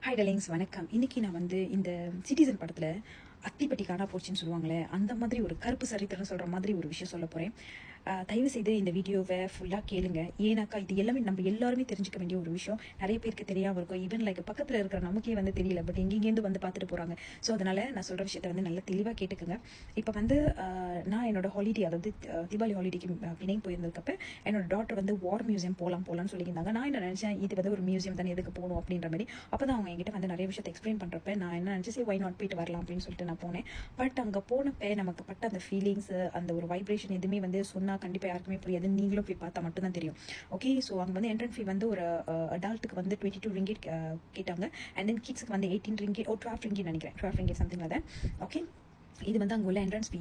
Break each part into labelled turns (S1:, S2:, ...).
S1: Hi டலிங்ஸ், வணக்கம். இன்னைக்கு நான் வந்து இந்த சிட்டிசன் படத்தில் அத்திப்பட்டி காணா போச்சுன்னு சொல்லுவாங்களே, அந்த மாதிரி ஒரு கருப்பு சரித்திரம் சொல்கிற மாதிரி ஒரு விஷயம் சொல்ல போகிறேன். தயவு செய்து இந்த வீடியோவை ஃபுல்லாக கேளுங்க. ஏன்னாக்கா இது எல்லாமே நம்ம எல்லாருமே தெரிஞ்சுக்க வேண்டிய ஒரு விஷயம். நிறைய பேருக்கு தெரியாமல் இருக்கும். ஈவன் லைக் பக்கத்தில் இருக்கிற நமக்கே வந்து தெரியல, பட் எங்கேருந்து வந்து பார்த்துட்டு போகிறாங்க. ஸோ அதனால் நான் சொல்கிற விஷயத்த வந்து நல்லா தெளிவாக கேட்டுக்குங்க. இப்போ வந்து நான் என்னோட ஹாலிடே, அதாவது தீபாவளி ஹாலிடேக்கு பிணைங்க போயிருந்ததுக்கப்ப என்னோட டாக்டர் வந்து வார் மியூசியம் போகலான்னு சொல்லியிருந்தாங்க. நான் என்ன நினச்சேன், இது வந்து ஒரு மியூசியம் தானே, எதுக்கு போகணும் அப்படின்ற மாதிரி. அப்போ தான் அவங்க என்கிட்ட வந்து நிறைய விஷயத்தை எக்ஸ்பிளைன் பண்ணுறப்ப நான் என்ன நினச்சி, சரி ஒய் நாட் போயிட்டு வரலாம் அப்படின்னு சொல்லிட்டு நான் போனேன். பட் அங்கே போனப்போ நமக்கு பட்ட அந்த ஃபீலிங்ஸ், அந்த ஒரு வைப்ரேஷன் எதுவுமே வந்து சொன்னால் கண்டிப்பாக யாருக்குமே புரியாது. நீங்களும் போய் பார்த்தா மட்டும்தான் தெரியும். ஓகே, ஸோ அங்கே வந்து என்ட்ரன்ஸ் ஃபீ வந்து ஒரு அடல்ட்டுக்கு வந்து 22 ringgit கேட்டாங்க. அண்ட் தென் கிட்ஸுக்கு வந்து 18 ringgit, 12 ringgit நினைக்கிறேன், 12 ringgit சம்திங் அதான். ஓகே, இது வந்து அங்கே உள்ள entrance fee.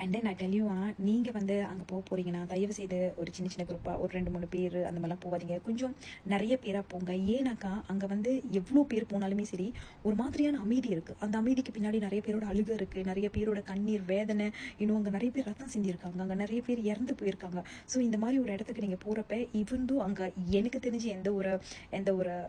S1: And then I tell you, நீங்கள் வந்து அங்கே போக போகிறீங்கன்னா தயவு செய்து ஒரு சின்ன சின்ன குரூப்பாக ஒரு 2-3 பேர் அந்த மாதிரிலாம் போகாதீங்க. கொஞ்சம் நிறைய பேராக போங்க. ஏன்னாக்கா அங்கே வந்து எவ்வளோ பேர் போனாலுமே சரி, ஒரு மாதிரியான அமைதி இருக்குது. அந்த அமைதிக்கு பின்னாடி நிறைய பேரோட அழுகை இருக்குது, நிறைய பேரோட கண்ணீர், வேதனை, இன்னும் அங்கே நிறைய பேர் ரத்தம் சிந்தியிருக்காங்க, அங்கே நிறைய பேர் இறந்து போயிருக்காங்க. ஸோ இந்த மாதிரி ஒரு இடத்துக்கு நீங்கள் போகிறப்ப இவந்தும் அங்கே எனக்கு தெரிஞ்சு எந்த ஒரு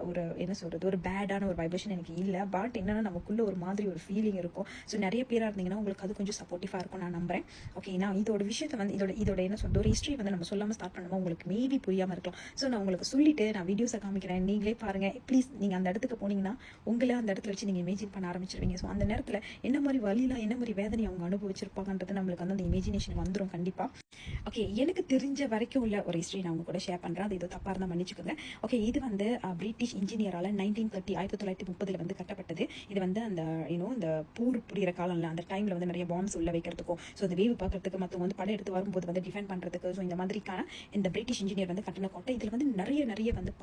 S1: ஒரு என்ன சொல்கிறது, ஒரு பேடான ஒரு வைப்ரேஷன் எனக்கு இல்லை. பட் என்னென்னா நமக்குள்ள ஒரு மாதிரி ஒரு ஃபீலிங் இருக்கும். ஸோ நிறைய பேராக இருந்தீங்கன்னா உங்களுக்கு அது கொஞ்சம் சப்போர்ட்டிவாக இருக்கும் நான் நம்புறேன். ஓகே, நான் இதோட விஷயத்தை வந்து இதோட என்ன சொல்றது, ஒரு ஹிஸ்ட்ரி வந்து நம்ம சொல்லாமல் ஸ்டார்ட் பண்ணுவோம், உங்களுக்கு மேபி புரியாமல் இருக்கலாம். ஸோ நான் உங்களுக்கு சொல்லிட்டு நான் வீடியோஸை காமிக்கிறேன், நீங்களே பாருங்கள். ப்ளீஸ் நீங்கள் அந்த இடத்துக்கு போனீங்கன்னா உங்களை அந்த இடத்துல வச்சு நீங்கள் இமேஜின் பண்ண ஆரம்பிச்சிருவீங்க. ஸோ அந்த நேரத்தில் என்ன மாதிரி வழியெலாம், என்ன மாதிரி வேதனை அவங்க அனுபவிச்சிருப்பாங்கன்றது நம்மளுக்கு வந்து அந்த இமேஜினேஷன் வந்துடும் கண்டிப்பாக. ஓகே, எனக்கு தெரிஞ்ச வரைக்கும் உள்ள ஒரு ஹிஸ்ட்ரி நான் உங்க கூட ஷேர் பண்ணுறேன். அது இது தப்பாக இருந்தால் மன்னிச்சுக்கோங்க. ஓகே, இது வந்து பிரிட்டிஷ் இன்ஜினியரால் 1930 வந்து கட்டப்பட்டது. இது வந்து அந்த இந்த போர் புரியிற காலம்ல, அந்த டைமில் வந்து நிறைய பாம்ஸ் உள்ள வைக்கிறதுக்கும், ஸோ அந்த வேவு பார்க்கறதுக்கு, மற்றவங்க வந்து படம் எடுத்து வரும்போது வந்து டிஃபெண்ட் பண்ணுறதுக்கு, ஸோ இந்த மாதிரிக்கான இந்த பிரிட்டிஷ் இன்ஜினியர் வந்து கட்டின கோட்டை. இதில் வந்து நிறைய வந்து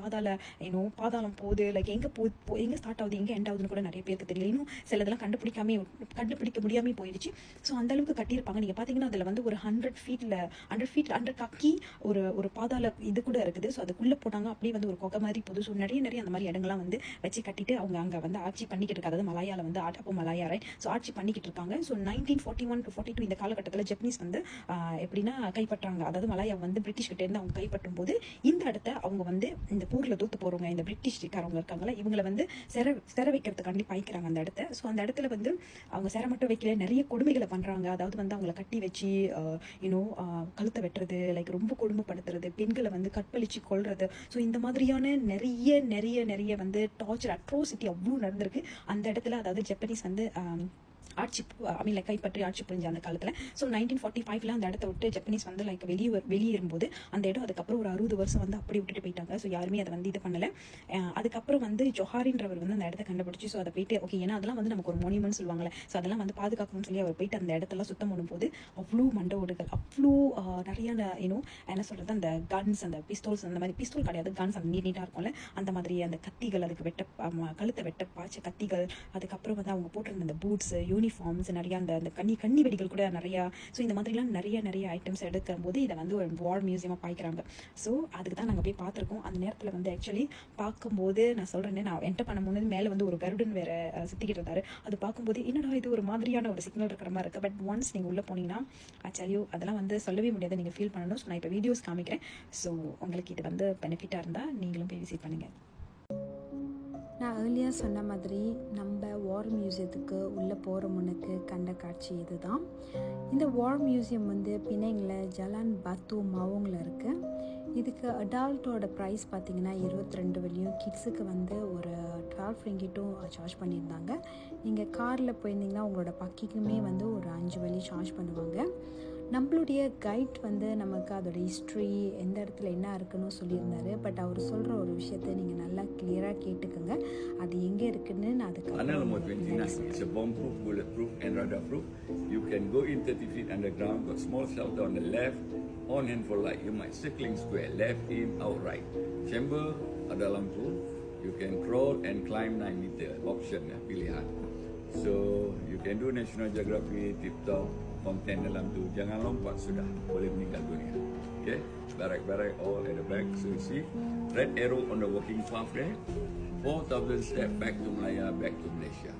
S1: பாதாளம் போகுது, லைக் எங்கே ஸ்டார்ட் ஆகுது, எங்கே எண்ட் ஆகுதுன்னு கூட நிறைய பேருக்கு தெரியல. இன்னும் சிலதெல்லாம் கண்டுபிடிக்க முடியாமல் போயிடுச்சு. ஸோ அந்த அளவுக்கு கட்டியிருப்பாங்க. நீங்கள் பார்த்தீங்கன்னா அதில் வந்து ஒரு 100 feet கக்கி ஒரு பாதாள இது கூட இருக்குது. ஸோ அதுக்குள்ளே போட்டாங்க, அப்படியே வந்து ஒரு கொகை மாதிரி போகுது. ஸோ நிறைய அந்த மாதிரி இடங்கள்லாம் வந்து வச்சு கட்டிட்டு அவங்க அங்கே வந்து ஆட்சி பண்ணிக்கிட்டு இருக்காங்க. அதாவது மலாயால வந்து அப்போ மலாயா ரைட், ஸோ ஆட்சி பண்ணிக்கிட்டு இருக்காங்க. ஸோ 1941 to 42 இந்த காலகட்டத்தில் ஜப்பனீஸ் வந்து எப்படின்னா கைப்பற்றாங்க. அதாவது மலாயா வந்து பிரிட்டிஷ் கிட்ட இருந்து அவங்க கைப்பற்றும் போது இந்த இடத்த அவங்க வந்து இந்த போரில் தோத்து போறவங்க, இந்த பிரிட்டிஷ்காரவங்க இருக்காங்களா, இவங்களை வந்து சிற வைக்கிறதுக்காண்டி பாய்க்கிறாங்க அந்த இடத்த. ஸோ அந்த இடத்துல வந்து அவங்க சிற மட்டும் வைக்கல, நிறைய கொடுமைகளை பண்றாங்க. அதாவது வந்து அவங்களை கட்டி வச்சு கழுத்தை வெட்டுறது, லைக் ரொம்ப கொடுமைப்படுத்துறது, பெண்களை வந்து கற்பழிச்சு கொள்றது. ஸோ இந்த மாதிரியான நிறைய வந்து டார்ச்சர், அட்ரோசிட்டி அவ்வளோ நடந்திருக்கு அந்த இடத்துல. அதாவது ஜப்பனீஸ் வந்து ஆட்சி கைப்பற்றி ஆட்சி புரிஞ்ச அந்த காலத்தில். ஸோ 1945 அந்த இடத்த விட்டு ஜப்பனீஸ் வந்து லைக் வெளியேறும்போது அந்த இடம் அதுக்கப்புறம் ஒரு 60 வருஷம் வந்து அப்படி விட்டுட்டு போயிட்டாங்க. ஸோ யாருமே அதை வந்து இது பண்ணலை. அதுக்கப்புறம் வந்து ஜொஹாரின்றவர் வந்து அந்த இடத்த கண்டுபிடிச்சி, ஸோ அதை போயிட்டு ஓகே, ஏன்னா அதெல்லாம் வந்து நமக்கு ஒரு மோனியூமெண்ட் சொல்லுவாங்கல்ல, ஸோ அதெல்லாம் வந்து பாதுகாக்கணும்னு சொல்லி அவர் போயிட்டு அந்த இடத்தெல்லாம் சுத்தம் பண்ணும்போது அவ்வளோ மண்டை ஓடுகள், அவ்வளோ நிறைய என்ன சொல்கிறது, அந்த கன்ஸ், அந்த பிஸ்டோல்ஸ், அந்த மாதிரி பிஸ்டோல் கிடையாது, கன்ஸ் அந்த நீட்டாக இருக்கும்ல, அந்த மாதிரி அந்த கத்திகள், அதுக்கு கழுத்தை வெட்ட பாய்ச்ச கத்திகள், அதுக்கப்புறம் வந்து அவங்க போட்டிருந்த அந்த பூட்ஸ், யூனிஃபார்ம்ஸ், நிறைய அந்த கண்ணி வெடிகள் கூட நிறையா. ஸோ இந்த மாதிரிலாம் நிறைய ஐட்டம்ஸ் எடுக்கும் போது இதை வந்து ஒரு வார் மியூசியமாக பாய்க்கிறாங்க. ஸோ அதுக்கு தான் நாங்கள் போய் பார்த்துருக்கோம். அந்த நேரத்தில் வந்து ஆக்சுவலி பார்க்கும்போது நான் சொல்கிறேன்னே, நான் என்டர் பண்ண முன்னாடி மேலே வந்து ஒரு கருடன் வேற சுற்றிக்கிட்டு இருந்தாரு. அது பார்க்கும்போது என்னடா இது ஒரு மாதிரியான ஒரு சிக்னல் இருக்கிற மாதிரி இருக்குது. பட் ஒன்ஸ் நீங்கள் உள்ளே போனீங்கன்னா ஆக்சுவலி அதெல்லாம் வந்து சொல்லவே முடியாது, நீங்கள் ஃபீல் பண்ணணும். ஸோ நான் இப்போ வீடியோஸ் காமிக்கிறேன். ஸோ உங்களுக்கு இது வந்து பெனிஃபிட்டாக இருந்தால் நீங்களும் போய் விசிட் பண்ணுங்கள்.
S2: நான் ஏர்லியாக சொன்ன மாதிரி நம்ம வார் மியூசியத்துக்கு உள்ளே போகிற முன்னுக்கு கண்ட காட்சி இது தான். இந்த வார் மியூசியம் வந்து பிணைங்கில் ஜலான் பாத்து மாவோங்கில் இருக்குது. இதுக்கு அடால்ட்டோட ப்ரைஸ் பார்த்திங்கன்னா 22 வெள்ளியும், கிட்ஸுக்கு வந்து ஒரு 12 ரிங்கிட்டும் சார்ஜ் பண்ணியிருந்தாங்க. நீங்கள் காரில் போயிருந்தீங்கன்னா உங்களோட பக்கிக்குமே வந்து ஒரு 5 வெள்ளி சார்ஜ் பண்ணுவாங்க. நம்மளுடைய கைட் வந்து நமக்கு அதோட ஹிஸ்ட்ரி, எந்த இடத்துல என்ன இருக்குன்னு சொல்லியிருந்தாரு. பட் அவர் சொல்கிற ஒரு விஷயத்தை நீங்கள் நல்லா கிளியராக கேட்டுக்கோங்க. அது எங்கே இருக்குன்னு நான் அதுக்கு
S3: It's a bomb-proof, bulletproof and radar-proof. You can go in 30 feet underground, got small shelter on the left, on hand for light. You might circling square, left in, out right. Chamber ada lampu. You can crawl and climb 9 meter. Option ya, pilihan. So you can do National Geography, tip-top, konten dalam tu. Jangan lompat, sudah boleh meninggal dunia. Okay, barak-barak all at the back. So you see red arrow on the walking path there. 4,000 steps back to Malaya, back to Malaysia.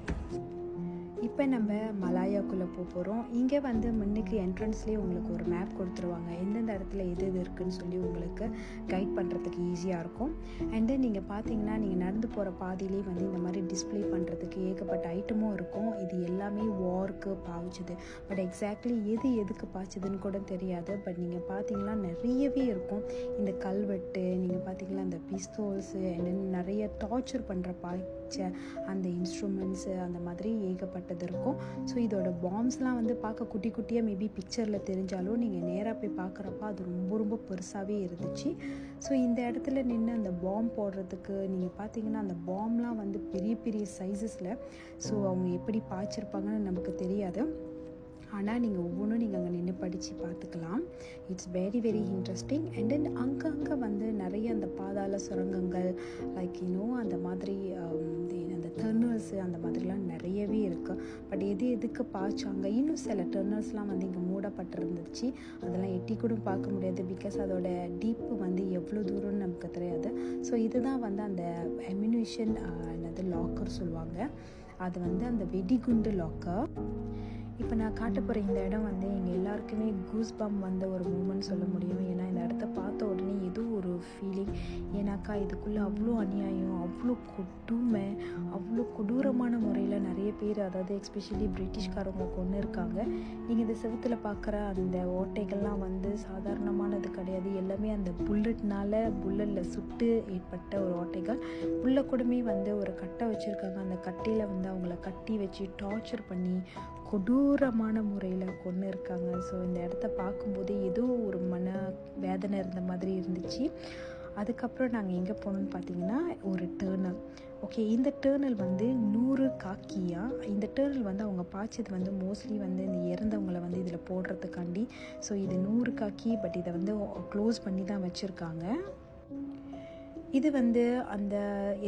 S2: இப்போ நம்ம மலாயாக்குள்ளே போகிறோம். இங்கே வந்து முன்னுக்கு என்ட்ரன்ஸ்லேயே உங்களுக்கு ஒரு map கொடுத்துருவாங்க, எந்தெந்த இடத்துல எது எது இருக்குதுன்னு சொல்லி உங்களுக்கு கைட் பண்ணுறதுக்கு ஈஸியாக இருக்கும். அண்ட் தென் நீங்கள் பார்த்தீங்கன்னா நீங்கள் நடந்து போகிற பாதையிலே வந்து இந்த மாதிரி டிஸ்பிளே பண்ணுறதுக்கு ஏகப்பட்ட ஐட்டமும் இருக்கும். இது எல்லாமே வார்க்கு பாவிச்சுது, பட் எக்ஸாக்ட்லி எது எதுக்கு பாய்ச்சதுன்னு கூட தெரியாது. பட் நீங்கள் பார்த்தீங்கன்னா நிறையவே இருக்கும். இந்த கல்வெட்டு நீங்கள் பார்த்தீங்கன்னா அந்த பிஸ்தோல்ஸு அண்ட் தென் நிறைய டார்ச்சர் பண்ணுற அந்த இன்ஸ்ட்ருமெண்ட்ஸு அந்த மாதிரி ஏகப்பட்டது இருக்கும். ஸோ இதோட பாம்ஸ்லாம் வந்து பார்க்க குட்டி குட்டியாக மேபி பிக்சரில் தெரிஞ்சாலும் நீங்கள் நேராக போய் பார்க்குறப்ப அது ரொம்ப ரொம்ப பெருசாகவே இருந்துச்சு. ஸோ இந்த இடத்துல நின்று அந்த பாம் போடுறதுக்கு நீங்கள் பார்த்தீங்கன்னா அந்த பாம்லாம் வந்து பெரிய பெரிய சைஸஸில், ஸோ அவங்க எப்படி பாய்ச்சிருப்பாங்கன்னு நமக்கு தெரியாது. ஆனால் நீங்கள் ஒவ்வொன்றும் நீங்கள் அங்கே நின்று படித்து பார்த்துக்கலாம். It's very very interesting. And then அங்கங்கே வந்து நிறைய அந்த பாதாள சுரங்கங்கள் லைக் அந்த மாதிரி அந்த டர்னல்ஸு அந்த மாதிரிலாம் நிறையவே இருக்குது. பட் எதுக்கு பாய்ச்சாங்க, இன்னும் சில டர்னல்ஸ்லாம் வந்து இங்கே மூடப்பட்டிருந்துச்சு, அதெல்லாம் எட்டி கூட பார்க்க முடியாது. பிகாஸ் அதோட டீப்பு வந்து எவ்வளோ தூரம்னு நமக்கு தெரியாது. ஸோ இதுதான் வந்து அந்த அம்யூனிஷன் என்னது லாக்கர் சொல்லுவாங்க, அது வந்து அந்த வெடிகுண்டு லாக்கர். இப்போ நான் காட்ட போகிற இந்த இடம் வந்து எங்கள் எல்லாருக்குமே கூஸ் பம்ப் வந்த ஒரு மூமெண்ட் சொல்ல முடியும். ஏன்னா இந்த இடத்த பார்த்த உடனே ஏதோ ஒரு ஃபீலிங், ஏன்னாக்கா இதுக்குள்ளே அவ்வளோ அநியாயம், அவ்வளோ கொடுமை, அவ்வளோ கொடூரமான முறையில் நிறைய பேர், அதாவது எஸ்பெஷலி பிரிட்டிஷ்காரவங்க கொண்டு இருக்காங்க. நீங்கள் இந்த செவுத்தில் பார்க்குற அந்த ஓட்டைகள்லாம் வந்து சாதாரணமானது கிடையாது. எல்லாமே அந்த புல்லட்டில் சுட்டு ஏற்பட்ட ஒரு ஓட்டைகள். உள்ள கூடமே வந்து ஒரு கட்டை வச்சுருக்காங்க, அந்த கட்டையில் வந்து அவங்கள கட்டி வச்சு டார்ச்சர் பண்ணி கொடூரமான முறையில் கொண்டு இருக்காங்க. ஸோ இந்த இடத்த பார்க்கும்போது ஏதோ ஒரு மன வேதனை இருந்த மாதிரி இருந்துச்சு. அதுக்கப்புறம் நாங்கள் எங்கே போனோம்னு பார்த்தீங்கன்னா ஒரு டேர்னல். ஓகே, இந்த டேர்னல் வந்து 100 காக்கியா. இந்த டேர்னல் வந்து அவங்க பாய்ச்சது வந்து மோஸ்ட்லி வந்து இந்த இறந்தவங்களை வந்து இதில் போடுறதுக்காண்டி. ஸோ இது 100 காக்கி, பட் இதை வந்து க்ளோஸ் பண்ணி தான் வச்சுருக்காங்க. இது வந்து அந்த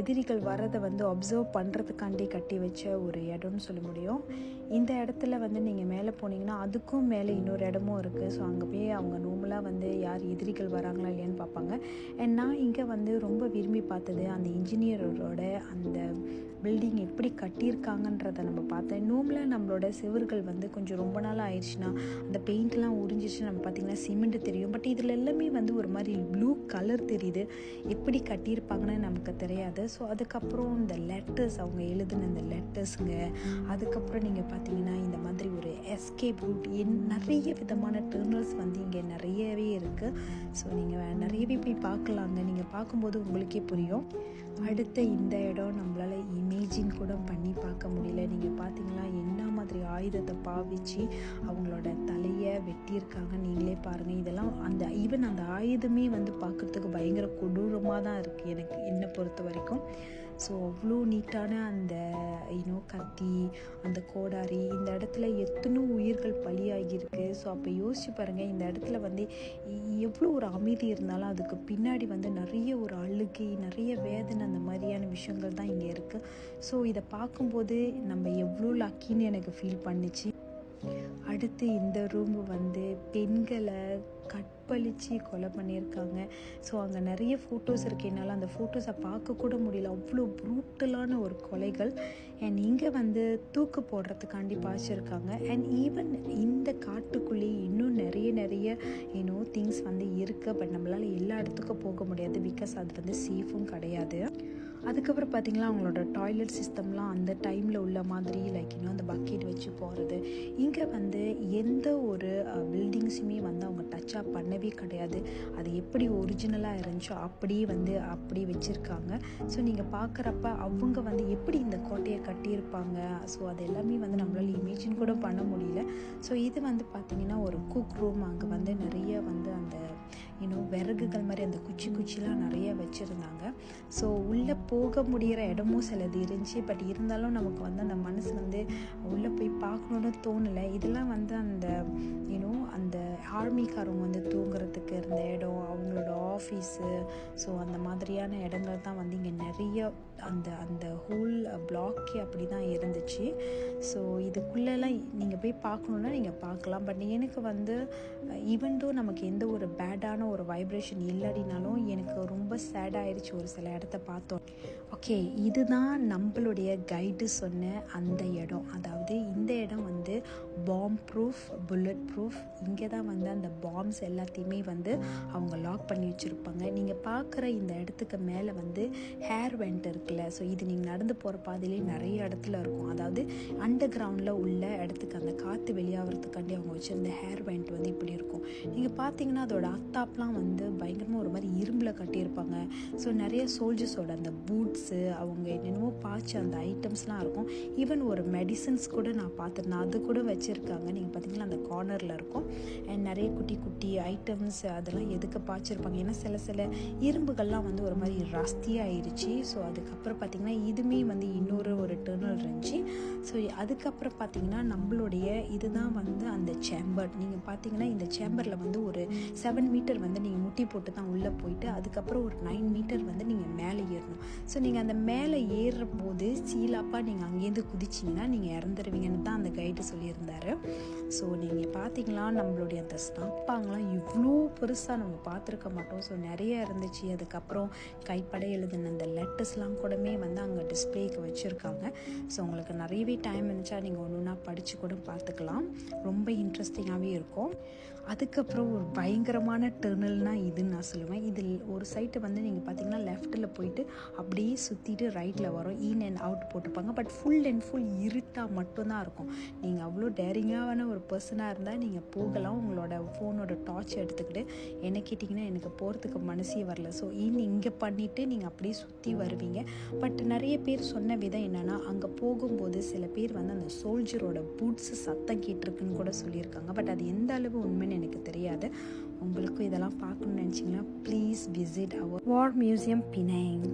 S2: எதிரிகள் வரதை வந்து அப்சர்வ் பண்ணுறதுக்காண்டி கட்டி வச்ச ஒரு இடம்னு சொல்ல முடியும். இந்த இடத்துல வந்து நீங்கள் மேலே போனீங்கன்னா அதுக்கும் மேலே இன்னொரு இடமும் இருக்குது. ஸோ அங்கே போய் அவங்க நார்மலாக வந்து யார் எதிரிகள் வராங்களா இல்லையான்னு பார்ப்பாங்க. அண்ட் நான் இங்கே வந்து ரொம்ப விரும்பி பார்த்தது அந்த இன்ஜினியரோட அந்த பில்டிங் எப்படி கட்டியிருக்காங்கன்றதை நம்ம பார்த்தேன். நார்மலாக நம்மளோட செவர்கள் வந்து கொஞ்சம் ரொம்ப நாள் ஆயிடுச்சுன்னா அந்த பெயிண்ட்லாம் உறிஞ்சிச்சுன்னா நம்ம பார்த்திங்கன்னா சிமெண்ட் தெரியும். பட் இதில் எல்லாமே வந்து ஒரு மாதிரி ப்ளூ கலர் தெரியுது, எப்படி கட்டியிருப்பாங்கன்னு நமக்கு தெரியாது. ஸோ அதுக்கப்புறம் இந்த லெட்டர்ஸ், அவங்க எழுதின இந்த லெட்டர்ஸுங்க, அதுக்கப்புறம் நீங்கள் பார்த்தீங்கன்னா இந்த மாதிரி ஒரு எஸ்கேப் ரூட், நிறைய விதமான டர்னல்ஸ் வந்து இங்கே நிறையவே இருக்குது. ஸோ நீங்கள் நிறையவே போய் பார்க்கலாங்க, நீங்கள் பார்க்கும்போது உங்களுக்கே புரியும். அடுத்த இந்த இடம் நம்மளால் இமேஜின் கூட பண்ணி பார்க்க முடியல. நீங்கள் பார்த்தீங்கன்னா என்ன மாதிரி ஆயுதத்தை பாவிச்சு அவங்களோட தலையை வெட்டியிருக்காங்க, நீங்களே பாருங்கள். இதெல்லாம் ஈவன் அந்த ஆயுதமே வந்து பார்க்குறதுக்கு பயங்கர கொடூரமாக தான் இருக்குது என்னை பொறுத்த வரைக்கும். ஸோ அவ்வளோ நீட்டான அந்த கத்தி, அந்த கோடாரி, இந்த இடத்துல எத்தனோ உயிர்கள் பலியாகியிருக்கு. ஸோ அப்போ யோசிச்சு பாருங்கள், இந்த இடத்துல வந்து எவ்வளோ ஒரு அமைதி இருந்தாலும் அதுக்கு பின்னாடி வந்து நிறைய ஒரு அழுகை, நிறைய வேதனை, அந்த மாதிரியான விஷயங்கள் தான் இங்கே இருக்குது. ஸோ இதை பார்க்கும்போது நம்ம எவ்வளோ லக்கின்னு எனக்கு ஃபீல் பண்ணிச்சு. அடுத்து இந்த ரூம் வந்து பெண்களை கற்பழித்து கொலை பண்ணியிருக்காங்க. ஸோ அங்கே நிறைய ஃபோட்டோஸ் இருக்குது, என்னால் அந்த ஃபோட்டோஸை பார்க்கக்கூட முடியல, அவ்வளோ ப்ரூட்டலான ஒரு கொலைகள். அண்ட் இங்கே வந்து தூக்கு போடுறதுக்காண்டி பாய்ச்சிருக்காங்க. அண்ட் ஈவன் இந்த காட்டுக்குள்ளேயே இன்னும் நிறைய திங்ஸ் வந்து இருக்குது. பட் நம்மளால் எல்லா இடத்துக்கும் போக முடியாது, பிகாஸ் அது வந்து சேஃபும் கிடையாது. அதுக்கப்புறம் பார்த்திங்கன்னா அவங்களோட டாய்லெட் சிஸ்டம்லாம் அந்த டைமில் உள்ள மாதிரி லைக் அந்த பக்கெட் வச்சு போகிறது. இங்கே வந்து எந்த ஒரு பில்டிங்ஸுமே வந்து அவங்க டச் அப் பண்ணவே கிடையாது. அது எப்படி ஒரிஜினலாக இருந்துச்சோ அப்படியே வச்சுருக்காங்க. ஸோ நீங்கள் பார்க்குறப்ப அவங்க வந்து எப்படி இந்த கோட்டையை கட்டியிருப்பாங்க, ஸோ அது எல்லாமே வந்து நம்மளால் இமேஜின் கூட பண்ண முடியல. ஸோ இது வந்து பார்த்திங்கன்னா ஒரு குக் ரூம். அங்கே வந்து நிறைய வந்து அந்த விறகுகள் மாதிரி அந்த குச்சிலாம் நிறைய வச்சுருந்தாங்க. ஸோ உள்ளே போக முடிகிற இடமும் சிலது இருந்துச்சு. பட் இருந்தாலும் நமக்கு வந்து அந்த மனசு வந்து உள்ளே போய் பார்க்கணுன்னு தோணலை. இதெல்லாம் வந்து அந்த அந்த ஆர்மிக்காரவங்க வந்து தூங்குறதுக்கு இருந்த இடம், அவங்களோட ஆஃபீஸு, ஸோ அந்த மாதிரியான இடங்கள் தான் வந்து இங்கே நிறைய அந்த ஹோல் பிளாக்கே அப்படி தான் இருந்துச்சு. ஸோ இதுக்குள்ளெல்லாம் நீங்கள் போய் பார்க்கணுன்னா நீங்கள் பார்க்கலாம். பட் எனக்கு வந்து ஈவன் தோ நமக்கு எந்த ஒரு பேடான ஒரு வைப்ரேஷன் இல்லாட்டினாலும் எனக்கு ரொம்ப சேடாகிடுச்சு ஒரு சில இடத்த பார்த்தோம். ஓகே, இதுதான் நம்மளுடைய கைடு சொன்ன அந்த இடம். அதாவது இந்த இடம் வந்து பாம் ப்ரூஃப், புல்லட் ப்ரூஃப். இங்கே தான் வந்து அந்த பாம்ஸ் எல்லாத்தையுமே வந்து அவங்க லாக் பண்ணி வச்சுருப்பாங்க. நீங்கள் பார்க்குற இந்த இடத்துக்கு மேலே வந்து ஹேர் வெண்ட் இருக்குல்ல, ஸோ இது நீங்கள் நடந்து போகிற பாதையிலே நிறைய இடத்துல இருக்கும். அதாவது அண்டர் கிரவுண்டில் உள்ள இடத்துக்கு அந்த காற்று வெளியாகிறதுக்காண்டி அவங்க வச்சுருந்த ஹேர் வெண்ட் வந்து இப்படி இருக்கும். நீங்கள் பார்த்தீங்கன்னா அதோட அத்தாப்லாம் வந்து பயங்கரமாக ஒரு மாதிரி இரும்பில் கட்டியிருப்பாங்க. ஸோ நிறைய சோல்ஜர்ஸோட அந்த பூட்ஸு, அவங்க என்னென்னமோ பாய்ச்ச அந்த ஐட்டம்ஸ்லாம் இருக்கும். ஈவன் ஒரு மெடிசன்ஸ் கூட நான் பார்த்துருந்தேன், அது கூட வச்சுருக்காங்க. நீங்கள் பார்த்தீங்கன்னா அந்த கார்னரில் இருக்கும். அண்ட் நிறைய குட்டி குட்டி ஐட்டம்ஸ் அதெல்லாம் எதுக்கு பாய்ச்சிருப்பாங்க, ஏன்னா சில இரும்புகள்லாம் வந்து ஒரு மாதிரி ரஸ்தியாக ஆயிடுச்சு. ஸோ அதுக்கப்புறம் பார்த்திங்கன்னா இதுவுமே வந்து இன்னொரு டர்னல் இருந்துச்சு. ஸோ அதுக்கப்புறம் பார்த்திங்கன்னா நம்மளுடைய இதுதான் வந்து அந்த சேம்பர். நீங்கள் பார்த்தீங்கன்னா இந்த சேம்பரில் வந்து ஒரு 7 மீட்டர் வந்து நீங்கள் முட்டி போட்டு தான் உள்ளே போயிட்டு அதுக்கப்புறம் ஒரு 9 மீட்டர் வந்து நீங்கள் மேலே ஏறணும். ஸோ நீங்கள் அந்த மேலே ஏறுற போது சீலாப்பாக நீங்கள் அங்கேருந்து குதிச்சிங்கன்னா நீங்கள் இறந்துருவீங்கன்னு தான் அந்த கைடு சொல்லியிருந்தார். ஸோ நீங்கள் பார்த்தீங்களா நம்மளுடைய அந்த ஸ்டாப்பாங்கலாம் இவ்வளோ பெருசாக நம்ம பார்த்துருக்க மாட்டோம். ஸோ நிறைய இருந்துச்சு. அதுக்கப்புறம் கைப்பட எழுதின அந்த லெட்டர்ஸ்லாம் கூடமே வந்து அங்கே டிஸ்பிளேக்கு வச்சுருக்காங்க. ஸோ உங்களுக்கு நிறையவே டைம் இருந்துச்சா நீங்கள் ஒன்று ஒன்றா படித்து கூட பார்த்துக்கலாம். ரொம்ப இன்ட்ரெஸ்டிங்காகவே இருக்கும். அதுக்கப்புறம் ஒரு பயங்கரமான டர்னல்னால் இதுன்னு நான் சொல்லுவேன். இதில் ஒரு சைட்டு வந்து நீங்கள் பார்த்தீங்கன்னா லெஃப்ட்டில் போயிட்டு அப்படியே சுற்றிட்டு ரைட்டில் வரும். இன் அண்ட் அவுட் போட்டிருப்பாங்க. பட் ஃபுல் அண்ட் ஃபுல் இருட்டாக மட்டும்தான் இருக்கும். நீங்கள் அவ்வளோ டேரிங்கான ஒரு பர்சனாக இருந்தால் நீங்கள் போகலாம். உங்களோட ஃபோனோட டார்ச் எடுத்துக்கிட்டு. என்ன கேட்டிங்கன்னா எனக்கு போகிறதுக்கு மனசே வரல. ஸோ இங்கே பண்ணிவிட்டு நீங்கள் அப்படியே சுற்றி வருவீங்க. பட் நிறைய பேர் சொன்ன விதம் என்னென்னா அங்கே போகும்போது சில பேர் வந்து அந்த சோல்ஜரோட பூட்ஸு சத்தம் கேட்டிருக்குன்னு கூட சொல்லியிருக்காங்க. பட் அது எந்த அளவு உண்மைன்னு எனக்கு தெரியாது. உங்களுக்கும் இதெல்லாம் பார்க்கணும்னு நினச்சிங்கன்னா please visit our war museum Penang.